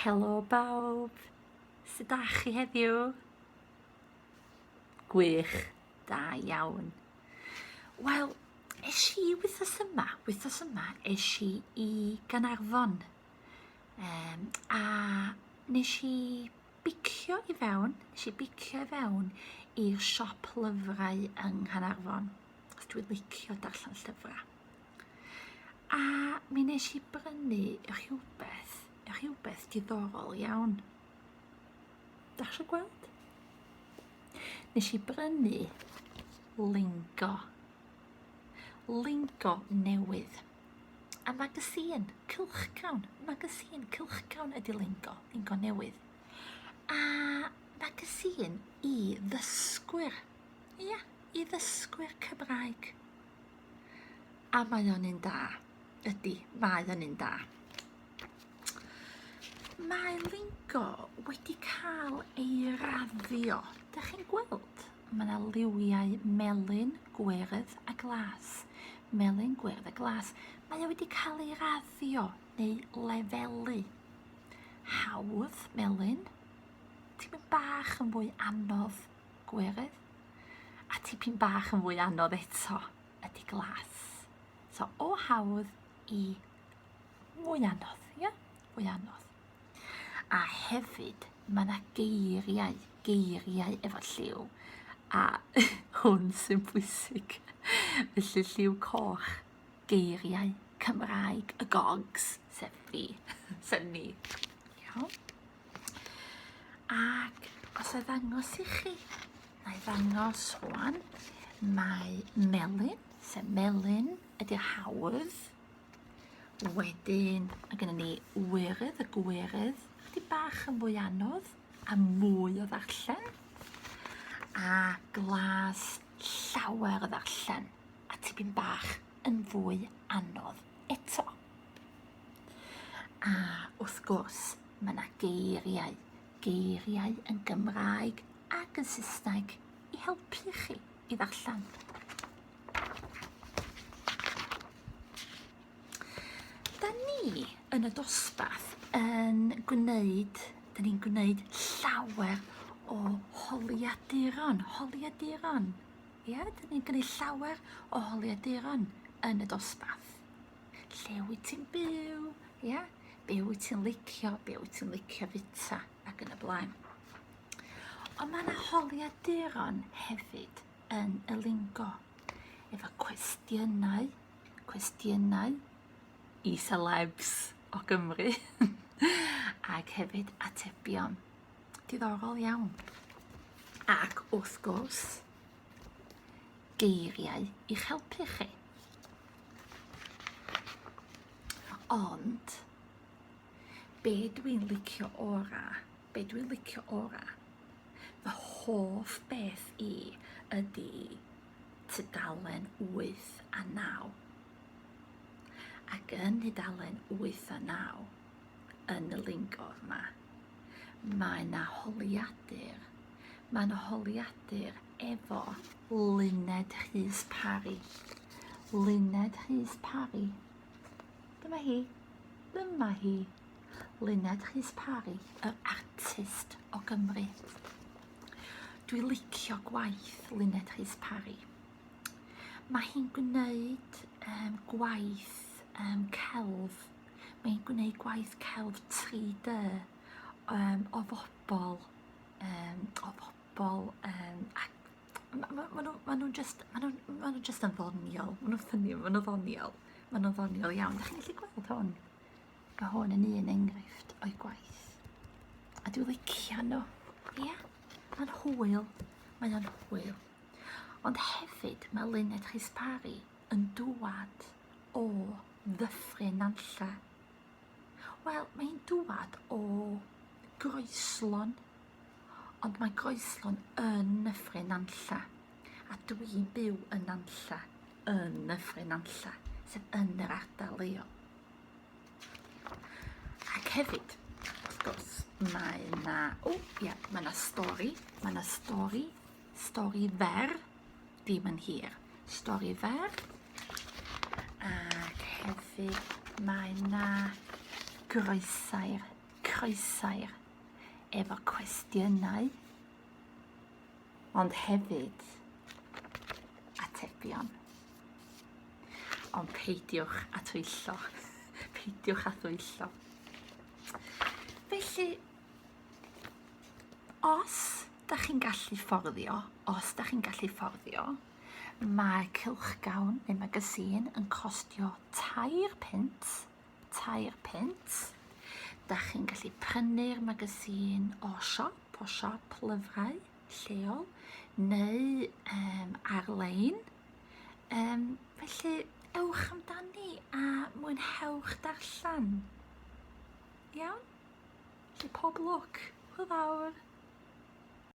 Helo bawb, sut ydych chi heddiw? Gwych, da iawn. Wel, es i wythnos yma es i Gaernarfon a nes i bicio i fewn i'r siop lyfrau yng Nghaernarfon, os dwi'n licio darllen llyfrau. A mi nes i brynu rhywbeth diddorol iawn. Dach chi gweld? Nes i brynu Lingo newydd. A magasin Cylchgrawn ydi Lingo newydd. A magasin i ddysgwyr. Ia, i ddysgwyr Cymraeg. A mae o'n un da. Mae Lingo wedi cael ei raddio. Dach chi'n gweld? Mae yna liwiau melyn, gwyrdd a glas. Melyn, gwyrdd a glas. Mae o wedi cael ei raddio neu lefelu. Hawdd melyn, tipyn bach yn fwy anodd gwyrdd, a tipyn bach yn fwy anodd eto ydy glas. So o hawdd i fwy anodd, ia? Fwy anodd. A hefyd, mae yna geiriau efo lliw. A hwn sy'n bwysig. Felly lliw coch, geiriau Cymraeg, y gogs, sef fi, sef ni. Iawn. Ac os e ddangos i chi, na i ddangos rwan, mae melyn, sef melyn ydy'r hawdd. Wedyn, mae gennym ni wyrdd, y gwyrdd, ydy bach yn fwy anodd a mwy o ddarllen. A glas llawer o ddarllen a tipyn bach yn fwy anodd eto. A wrth gwrs, mae yna geiriau yn Gymraeg ac yn Saesneg i helpu chi i ddarllen. Da ni yn y dosbarth yn gwneud llawer o holiaduron. Ia, da ni'n gwneud llawer o holiaduron yn y dosbarth. Lle wyt ti'n byw, ia? Be wyt ti'n licio fita ac yn y blaen. Ond mae yna holiaduron hefyd yn y Lingo efo cwestiynau i celebs o Gymru ac hefyd atebion diddorol iawn. Ac wrth gwrs, geiriau i'ch helpu chi. Ond, be dwi'n licio ora, fy hoff beth ydy tudalen 8 a 9. Ac yn tudalen 8 a 9 yn y Lingo yma, mae yna holiadur efo Luned Rhys Parry. Dyma hi. Luned Rhys Parry, yr artist o Gymru. Dwi'n licio gwaith Luned Rhys Parry. Mae hi'n gwneud gwaith celf. Mae hi'n gwneud gwaith celf 3D o bobl ac ma' nhw just yn ddoniol. Ma' nhw'n ddoniol iawn. Dach chi'n gallu gweld hwn? Mae hwn yn un enghraifft o'i gwaith. A dwi'n licio nhw. Ia? Mae'n hwyl. Ond hefyd mae Luned Rhys Parry yn dŵad o Ddyffryn Nantlle. Wel, mae'n dŵad o Groeslon, ond mae Groeslon yn Nyffryn Nantlle. A dwi'n byw yn Nantlle, yn Nyffryn Nantlle, sef yn yr ardal leol. Ac hefyd, wrth gwrs, mae yna stori fer, dim yn hir. Stori fer, ac hefyd mae yna groesau'r croesair efo cwestiynau, ond hefyd atebion. Ond peidiwch a twyllo. Peidiwch a thwyllo. Felly, os da chi'n gallu fforddio, mae Cylchgrawn neu magazine yn costio £2. Da chi'n gallu prynu'r magazine o siop lyfrau lleol neu ar-lein. Felly, ewch amdani a mwynhewch darllen. Iawn? Felly, pob lwc. Hwyl fawr.